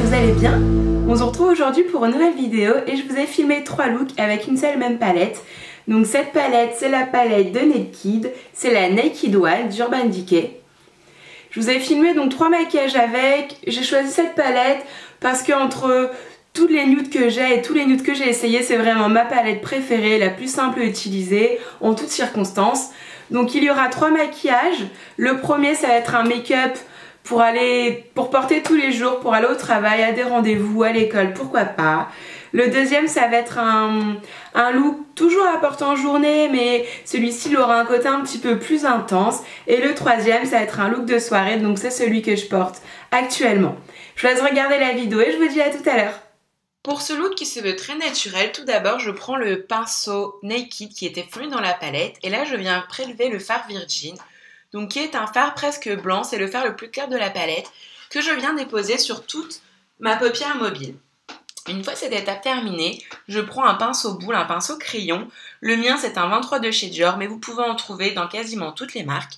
vous allez bien? On se retrouve aujourd'hui pour une nouvelle vidéo et je vous ai filmé 3 looks avec une seule même palette. Donc cette palette, c'est la palette de Naked, c'est la Naked One d'Urban Decay. Je vous ai filmé donc 3 maquillages avec. J'ai choisi cette palette parce que entre tous les nudes que j'ai et tous les nudes que j'ai essayé, c'est vraiment ma palette préférée, la plus simple à utiliser en toutes circonstances. Donc il y aura 3 maquillages. Le premier, ça va être un make-up pour porter tous les jours, pour aller au travail, à des rendez-vous, à l'école, pourquoi pas. Le deuxième, ça va être un look toujours à porter en journée, mais celui-ci il aura un côté un petit peu plus intense. Et le troisième, ça va être un look de soirée, donc c'est celui que je porte actuellement. Je vous laisse regarder la vidéo et je vous dis à tout à l'heure. Pour ce look qui se veut très naturel, tout d'abord je prends le pinceau Naked qui était fondu dans la palette et là je viens prélever le fard Virgin, donc qui est un fard presque blanc, c'est le fard le plus clair de la palette que je viens déposer sur toute ma paupière mobile. Une fois cette étape terminée, je prends un pinceau boule, un pinceau crayon. Le mien c'est un 23 de chez Dior, mais vous pouvez en trouver dans quasiment toutes les marques.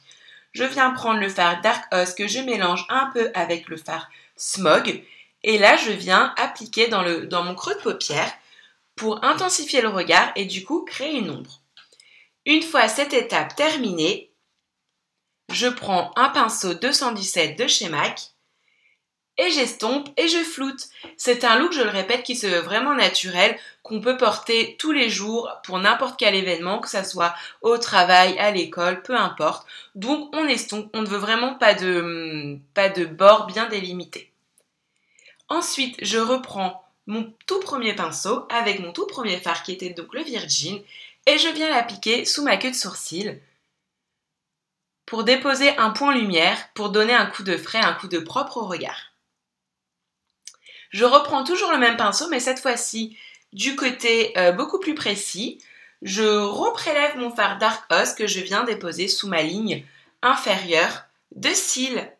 Je viens prendre le fard Dark House que je mélange un peu avec le fard Smog. Et là, je viens appliquer dans mon creux de paupière pour intensifier le regard et du coup créer une ombre. Une fois cette étape terminée, je prends un pinceau 217 de chez MAC et j'estompe et je floute. C'est un look, je le répète, qui se veut vraiment naturel, qu'on peut porter tous les jours pour n'importe quel événement, que ça soit au travail, à l'école, peu importe. Donc on estompe, on ne veut vraiment pas de bords bien délimités. Ensuite, je reprends mon tout premier pinceau avec mon tout premier fard qui était donc le Virgin et je viens l'appliquer sous ma queue de sourcil pour déposer un point lumière, pour donner un coup de frais, un coup de propre au regard. Je reprends toujours le même pinceau mais cette fois-ci du côté beaucoup plus précis. Je reprélève mon fard Dark House que je viens déposer sous ma ligne inférieure de cils.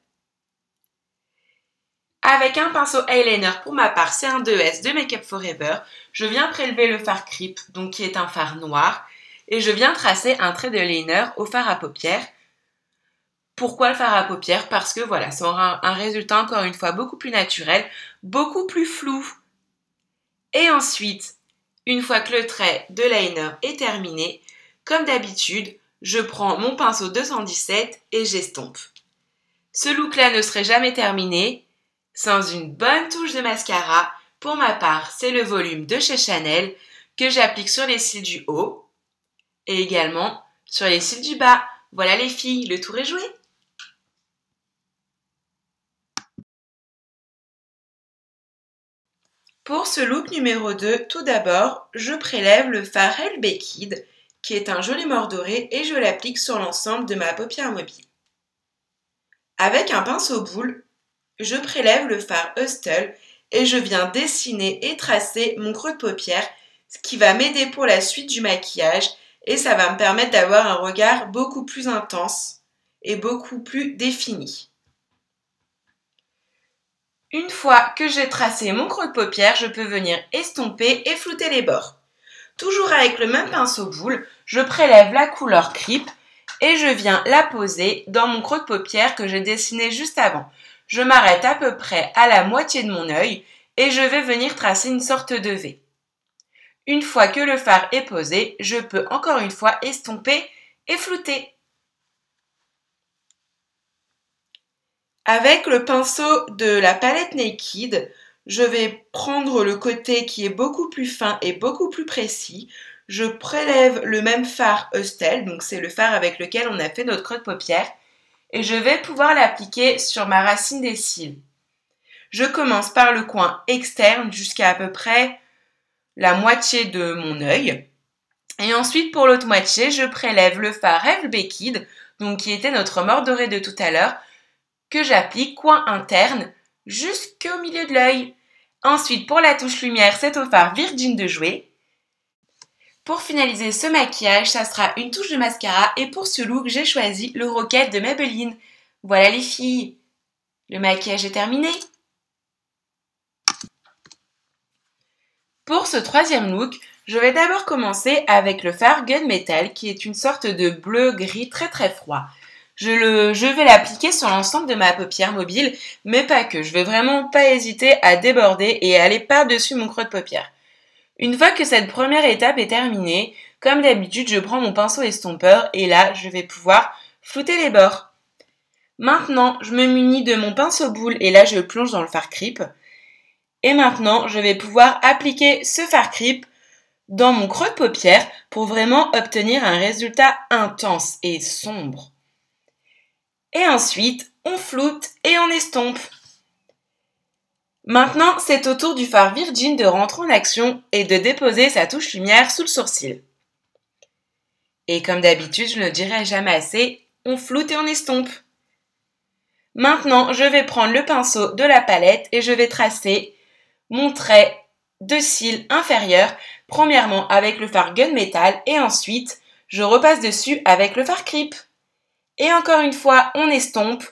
Avec un pinceau eyeliner, pour ma part, c'est un 2S de Make Up For Ever. Je viens prélever le fard Creep, donc qui est un fard noir, et je viens tracer un trait de liner au fard à paupières. Pourquoi le fard à paupières? Parce que voilà, ça aura un résultat encore une fois beaucoup plus naturel, beaucoup plus flou. Et ensuite, une fois que le trait de liner est terminé, comme d'habitude, je prends mon pinceau 217 et j'estompe. Ce look-là ne serait jamais terminé sans une bonne touche de mascara. Pour ma part, c'est le volume de chez Chanel que j'applique sur les cils du haut et également sur les cils du bas. Voilà les filles, le tour est joué. Pour ce look numéro 2, tout d'abord, je prélève le fard Hell Baked qui est un joli mort doré et je l'applique sur l'ensemble de ma paupière mobile. Avec un pinceau boule, je prélève le fard Hustle et je viens dessiner et tracer mon creux de paupière, ce qui va m'aider pour la suite du maquillage et ça va me permettre d'avoir un regard beaucoup plus intense et beaucoup plus défini. Une fois que j'ai tracé mon creux de paupière, je peux venir estomper et flouter les bords. Toujours avec le même pinceau boule, je prélève la couleur Creep et je viens la poser dans mon creux de paupière que j'ai dessiné juste avant. Je m'arrête à peu près à la moitié de mon œil et je vais venir tracer une sorte de V. Une fois que le fard est posé, je peux encore une fois estomper et flouter. Avec le pinceau de la palette Naked, je vais prendre le côté qui est beaucoup plus fin et beaucoup plus précis. Je prélève le même fard Hustle, donc c'est le fard avec lequel on a fait notre creux de paupière. Et je vais pouvoir l'appliquer sur ma racine des cils. Je commence par le coin externe jusqu'à peu près la moitié de mon œil. Et ensuite, pour l'autre moitié, je prélève le fard Hell Baked, donc qui était notre mort doré de tout à l'heure, que j'applique coin interne jusqu'au milieu de l'œil. Ensuite, pour la touche lumière, c'est au fard Virgin de jouer. Pour finaliser ce maquillage, ça sera une touche de mascara et pour ce look, j'ai choisi le Rocket de Maybelline. Voilà les filles, le maquillage est terminé. Pour ce troisième look, je vais d'abord commencer avec le fard Gunmetal qui est une sorte de bleu-gris très très froid. Je vais l'appliquer sur l'ensemble de ma paupière mobile, mais pas que. Je vais vraiment pas hésiter à déborder et à aller par-dessus mon creux de paupière. Une fois que cette première étape est terminée, comme d'habitude, je prends mon pinceau estompeur et là, je vais pouvoir flouter les bords. Maintenant, je me munis de mon pinceau boule et là, je plonge dans le fard creep. Et maintenant, je vais pouvoir appliquer ce fard creep dans mon creux de paupière pour vraiment obtenir un résultat intense et sombre. Et ensuite, on floute et on estompe. Maintenant, c'est au tour du fard Virgin de rentrer en action et de déposer sa touche lumière sous le sourcil. Et comme d'habitude, je ne dirai jamais assez, on floute et on estompe. Maintenant, je vais prendre le pinceau de la palette et je vais tracer mon trait de cils inférieur, premièrement avec le fard Gunmetal et ensuite, je repasse dessus avec le fard Creep. Et encore une fois, on estompe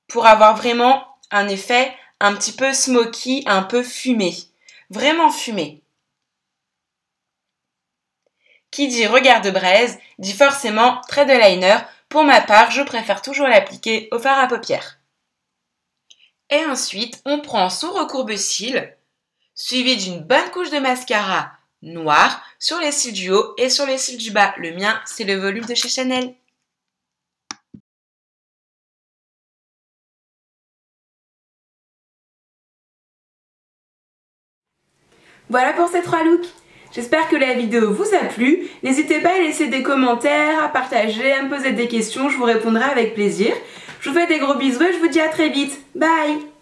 pour avoir vraiment un effet un petit peu smoky, un peu fumé. Vraiment fumé. Qui dit regard de braise, dit forcément trait de liner. Pour ma part, je préfère toujours l'appliquer au fard à paupières. Et ensuite, on prend son recourbe-cils, suivi d'une bonne couche de mascara noir sur les cils du haut et sur les cils du bas. Le mien, c'est le volume de chez Chanel. Voilà pour ces 3 looks. J'espère que la vidéo vous a plu. N'hésitez pas à laisser des commentaires, à partager, à me poser des questions. Je vous répondrai avec plaisir. Je vous fais des gros bisous et je vous dis à très vite. Bye!